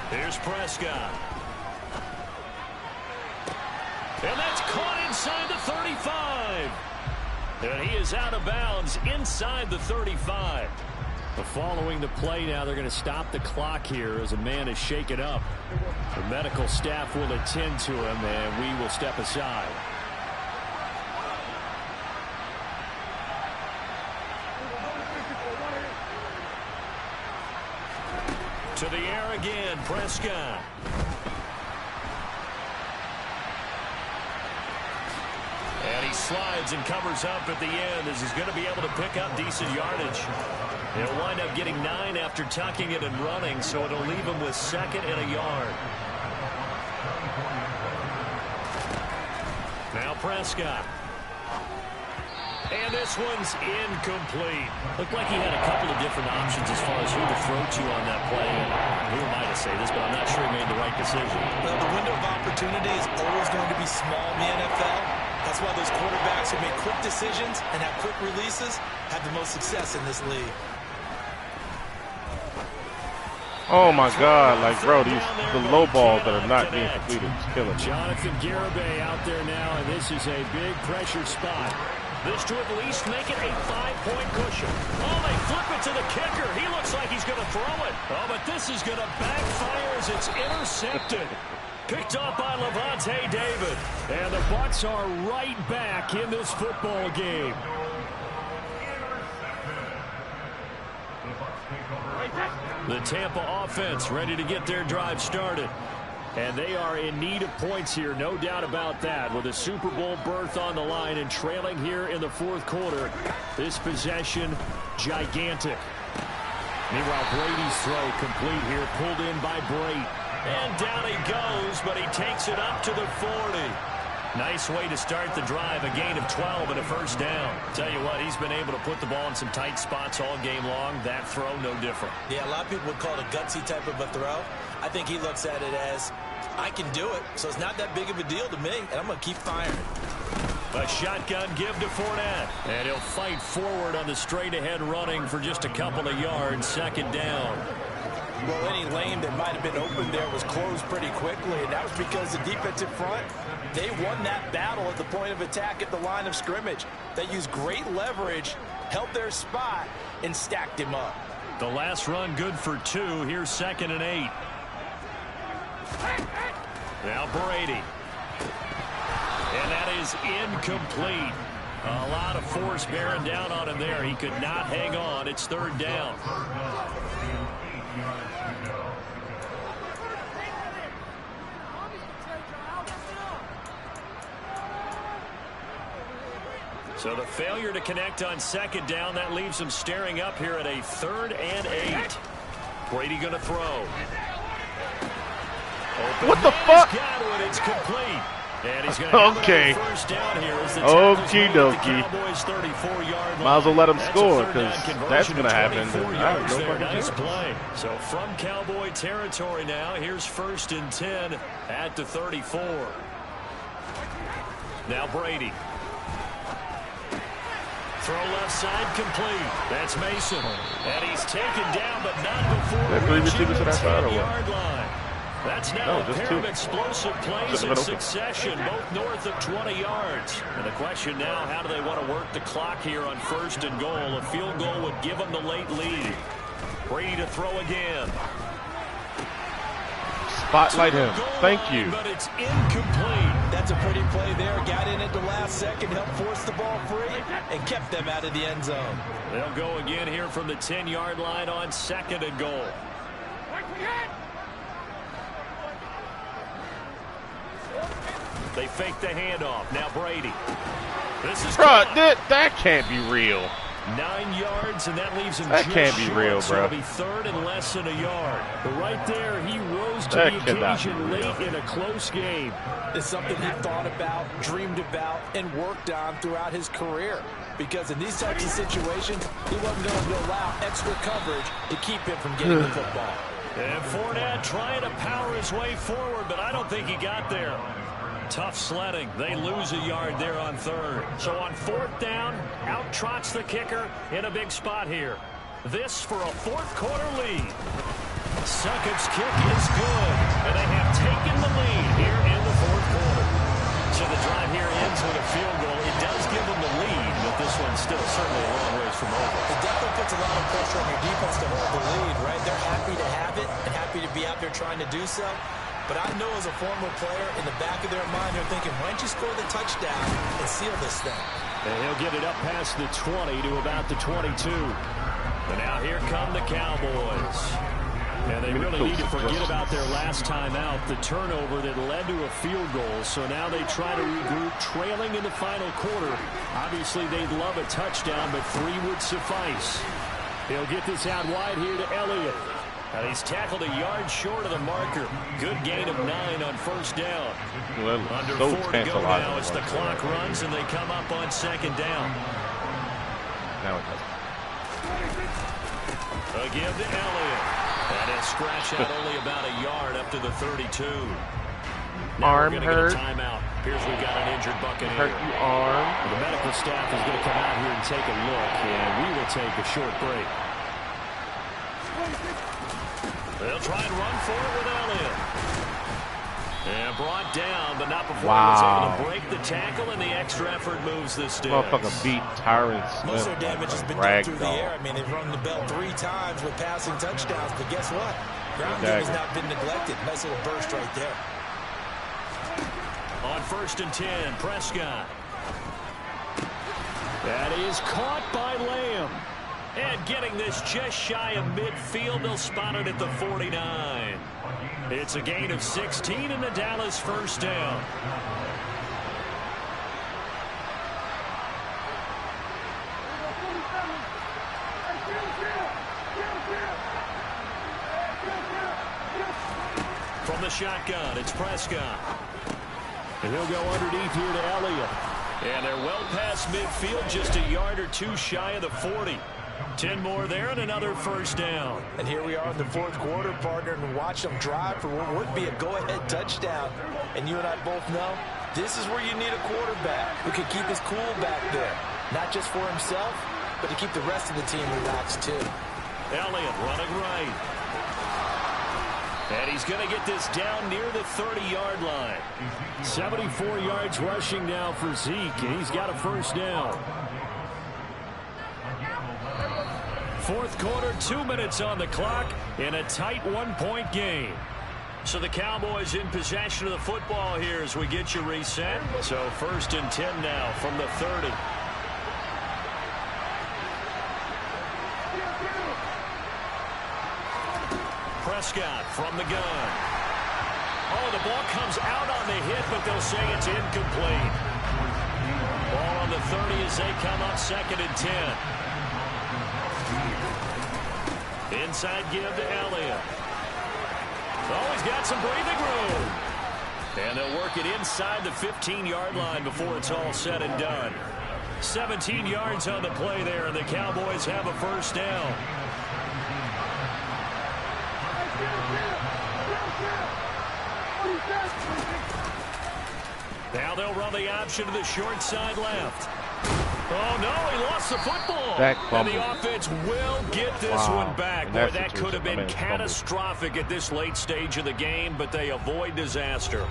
Here's Prescott. And that's caught inside the 35. And he is out of bounds inside the 35. Following the play now, they're going to stop the clock here as a man is shaken up. The medical staff will attend to him, and we will step aside. To the air again, Prescott. And he slides and covers up at the end as he's going to be able to pick up decent yardage. He'll wind up getting 9 after tucking it and running, so it'll leave him with 2nd and a yard. Now Prescott. And this one's incomplete. Looked like he had a couple of different options as far as who to throw to on that play. And who am I to say this, but I'm not sure he made the right decision. Well, the window of opportunity is always going to be small in the NFL. That's why those quarterbacks who make quick decisions and have quick releases have the most success in this league. Oh my God, like bro, the low balls that are not being completed, it's killing me. Jonathan Garibay out there now, and this is a big pressure spot. This to at least make it a 5-point cushion. Oh, they flip it to the kicker. He looks like he's going to throw it. Oh, but this is going to backfire as it's intercepted. Picked off by Levante David. And the Bucs are right back in this football game. The Tampa offense ready to get their drive started. And they are in need of points here, no doubt about that. With a Super Bowl berth on the line and trailing here in the 4th quarter. This possession, gigantic. Meanwhile, Brady's throw complete here, pulled in by Brate. And down he goes, but he takes it up to the 40. Nice way to start the drive, a gain of 12 and a first down. Tell you what, he's been able to put the ball in some tight spots all game long. That throw, no different. Yeah, a lot of people would call it a gutsy type of a throw. I think he looks at it as, I can do it, so it's not that big of a deal to me, and I'm going to keep firing. A shotgun give to Fournette. And he'll fight forward on the straight-ahead running for just a couple of yards, 2nd down. Well, any lane that might have been open there was closed pretty quickly, and that was because the defensive front, they won that battle at the point of attack at the line of scrimmage. They used great leverage, held their spot, and stacked him up. The last run good for 2. Here's 2nd and 8. Now Brady. And that is incomplete. A lot of force bearing down on him there. He could not hang on. It's 3rd down. So the failure to connect on 2nd down, that leaves him staring up here at a 3rd and 8. Brady going to throw. Open What the fuck? Got it. It's complete. And he's going to Okay. first down here as the Okie dokie. Cowboys 34-yard line. Might as well let him That's score, a third 'cause down conversion that's gonna of happen. 24 I have yards no there. fucking Nice chance. play. So from Cowboy territory now, here's 1st and 10 at the 34. Now Brady. Throw left side complete. That's Mason. And he's taken down, but not before three reaching receivers the to that side or what? 10-yard line. That's now No, a just pair 2. of explosive plays in succession, both north of 20 yards. And the question now, how do they want to work the clock here on 1st and goal? A field goal would give them the late lead. Brady to throw again. Spotlight him. Thank you. But it's incomplete. That's a pretty play there. Got in at the last second, helped force the ball free, and kept them out of the end zone. They'll go again here from the 10-yard line on 2nd and goal. They fake the handoff. Now Brady. This is Bruh, that can't be real. 9 yards, and that leaves him That just can't be short, real, so bro. it'll be 3rd and less than a yard. But right there, he rose to That the cannot be occasion real. late in a close game. It's something he thought about, dreamed about, and worked on throughout his career. Because in these types of situations, he wasn't going to allow extra coverage to keep him from getting the football. And Fournette trying to power his way forward, but I don't think he got there. Tough sledding. They lose a yard there on 3rd. So on 4th down, out trots the kicker in a big spot here. This for a 4th quarter lead. Suckups kick is good, and they have taken the lead here in the 4th quarter. So the drive here ends with a field goal. It does give them the lead, but this one's still certainly a long ways from over. It definitely puts a lot of pressure on your defense to hold the lead, right? They're happy to have it and happy to be out there trying to do so. But I know as a former player, in the back of their mind, they're thinking, why don't you score the touchdown and seal this thing? And he'll get it up past the 20 to about the 22. And now here come the Cowboys. And they really need to forget about their last time out, the turnover that led to a field goal. So now they try to regroup, trailing in the final quarter. Obviously, they'd love a touchdown, but 3 would suffice. He'll get this out wide here to Elliott. And he's tackled a yard short of the marker. Good gain of 9 on first down. Well, Under so 4 to go now as the clock runs and they come up on second down. Now it does. A give to Elliott. And it's scratched out only about a yard up to the 32. Now Arm we're hurt. Get a timeout. Here's we've got an injured Buccaneer. Hurt you arm. The medical staff is going to come out here and take a look, and we will take a short break. They'll try and run for it with Elliott. And brought down, but not before he was able to break the tackle, and the extra effort moves the sticks. Motherfucker beat Tyron Smith. Most of their damage has been done through the air. I mean, they've rung the bell 3 times with passing touchdowns, but guess what? Ground game has not been neglected. Nice little burst right there. On 1st and 10, Prescott. That is caught by Lamb. And getting this just shy of midfield, they'll spot it at the 49. It's a gain of 16 and the Dallas first down. From the shotgun, it's Prescott. And he'll go underneath here to Elliott. And they're well past midfield, just a yard or 2 shy of the 40. 10 more there and another first down. And here we are in the 4th quarter, partner, and watch them drive for what would be a go-ahead touchdown. And you and I both know this is where you need a quarterback who can keep his cool back there. Not just for himself, but to keep the rest of the team relaxed too. Elliott running right. And he's going to get this down near the 30-yard line. 74 yards rushing now for Zeke, and he's got a first down. 4th quarter, 2 minutes on the clock in a tight 1-point game. So the Cowboys in possession of the football here as we get you reset. So 1st and 10 now from the 30. Prescott from the gun. Oh, the ball comes out on the hit, but they'll say it's incomplete. Ball on the 30 as they come up 2nd and 10. Inside give to Elliott. Oh, he's got some breathing room. And they'll work it inside the 15-yard line before it's all said and done. 17 yards on the play there, and the Cowboys have a first down. Now they'll run the option to the short side left. Oh, no, he lost the football. And the offense will get this one back. Boy, that could have been catastrophic at this late stage of the game, but they avoid disaster.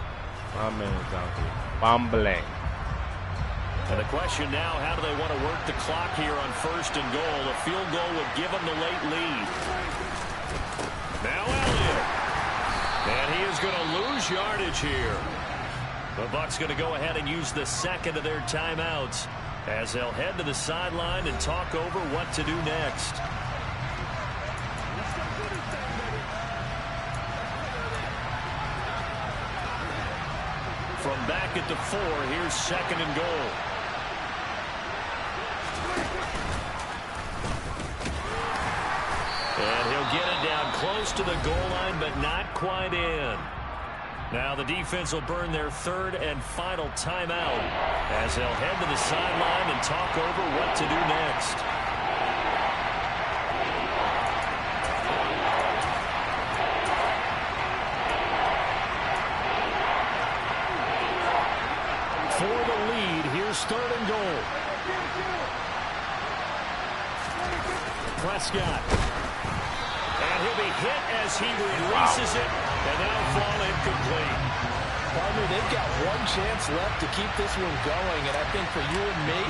My man is out here fumbling. And the question now, how do they want to work the clock here on 1st and goal? A field goal would give them the late lead. Now Elliott. And he is going to lose yardage here. The Bucs going to go ahead and use the 2nd of their timeouts as they'll head to the sideline and talk over what to do next. From back at the 4, here's 2nd and goal. And he'll get it down close to the goal line, but not quite in. Now the defense will burn their 3rd and final timeout as they'll head to the sideline and talk over what to do next. For the lead, here's 3rd and goal. Prescott. And he'll be hit as he releases it, and that'll fall incomplete. Partner, they've got one chance left to keep this one going, and I think for you and me,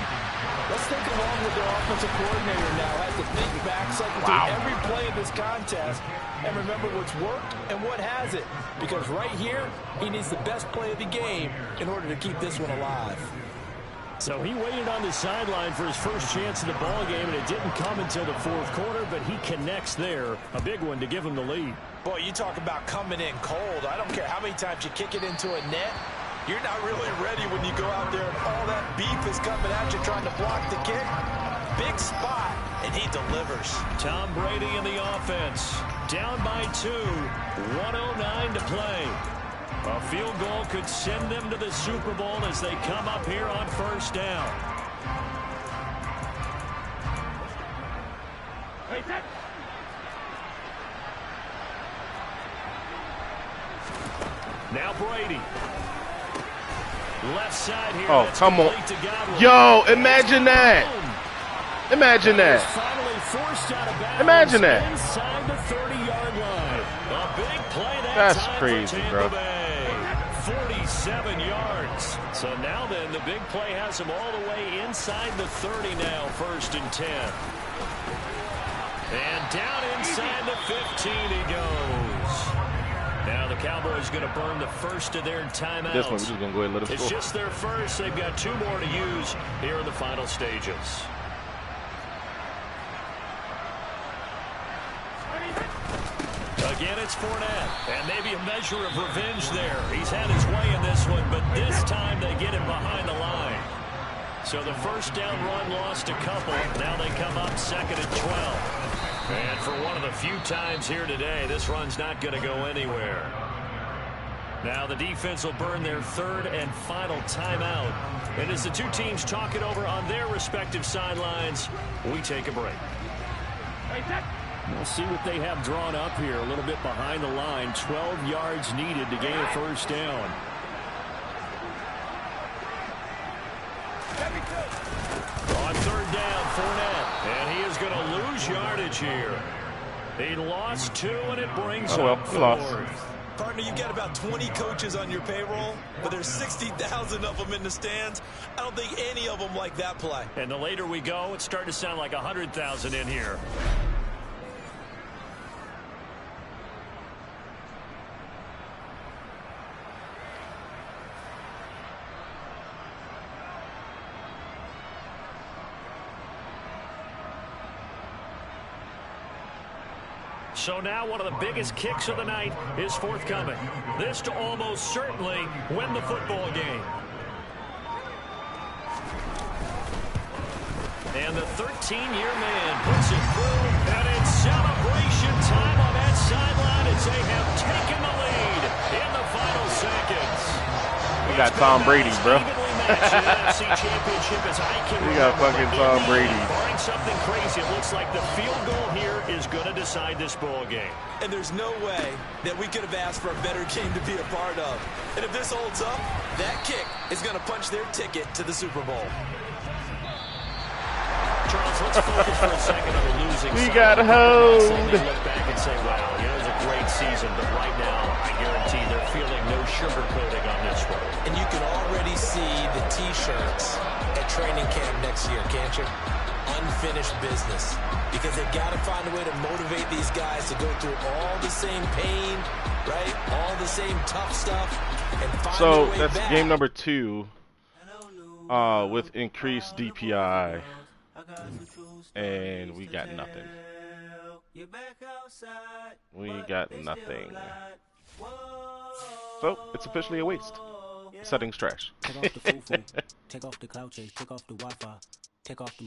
let's think along with their offensive coordinator now. Has to think back, cycle through every play of this contest, and remember what's worked and what hasn't. Because right here, he needs the best play of the game in order to keep this one alive. So he waited on the sideline for his first chance in the ball game, and it didn't come until the fourth quarter, but he connects there. A big one to give him the lead. Boy, you talk about coming in cold. I don't care how many times you kick it into a net. You're not really ready when you go out there and all that beef is coming at you trying to block the kick. Big spot, and he delivers. Tom Brady in the offense. Down by 2. 1:09 to play. A field goal could send them to the Super Bowl as they come up here on first down. Now Brady. Left side here. Oh, come on. Yo, imagine that. Imagine that. Imagine that. Inside the 30-yard line. A big play that That's time crazy, for bro. 47 yards. So now then, the big play has him all the way inside the 30 now, 1st and 10. And down inside the 15 he goes. Now the Cowboys going to burn the first of their timeouts. This one, we're just going to go ahead and let it It's score. just their first. They've got 2 more to use here in the final stages. Again, it's Fournette, and maybe a measure of revenge there. He's had his way in this one, but this time they get him behind the line. So the first down run lost a couple. Now they come up 2nd and 12. And for one of the few times here today, this run's not going to go anywhere. Now the defense will burn their 3rd and final timeout. And as the 2 teams talk it over on their respective sidelines, we take a break. We'll see what they have drawn up here. A little bit behind the line. 12 yards needed to gain a first down. On 3rd down, Fournette. And he is going to lose yardage here. He lost 2, and it brings up 4th. Partner, you got about 20 coaches on your payroll, but there's 60,000 of them in the stands. I don't think any of them like that play. And the later we go, it's starting to sound like 100,000 in here. So now one of the biggest kicks of the night is forthcoming. This to almost certainly win the football game. And the 13-year man puts it through, and it's celebration time on that sideline as they have taken the lead in the final seconds. We got Tom Brady, bro. We got fucking Tom Brady. Barring something crazy, it looks like the field goal here is going to decide this ball game. And there's no way that we could have asked for a better game to be a part of. And if this holds up, that kick is going to punch their ticket to the Super Bowl. Charles, let's focus for a second on the losing We side. got hoed. They look back and say, wow, it was a great season, but right now, I guarantee they're feeling no sugarcoating on this one. And you can already see the T-shirts at training camp next year, can't you? Unfinished business. Because they got to find a way to motivate these guys to go through all the same pain, right? All the same tough stuff. And find So a way that's back. game number 2 with increased DPI. And we got nothing. We got nothing. So it's officially a waste. Settings trash. Take off the foo-foo. Take off the cloud chase. Take off the Wi-Fi. Take off the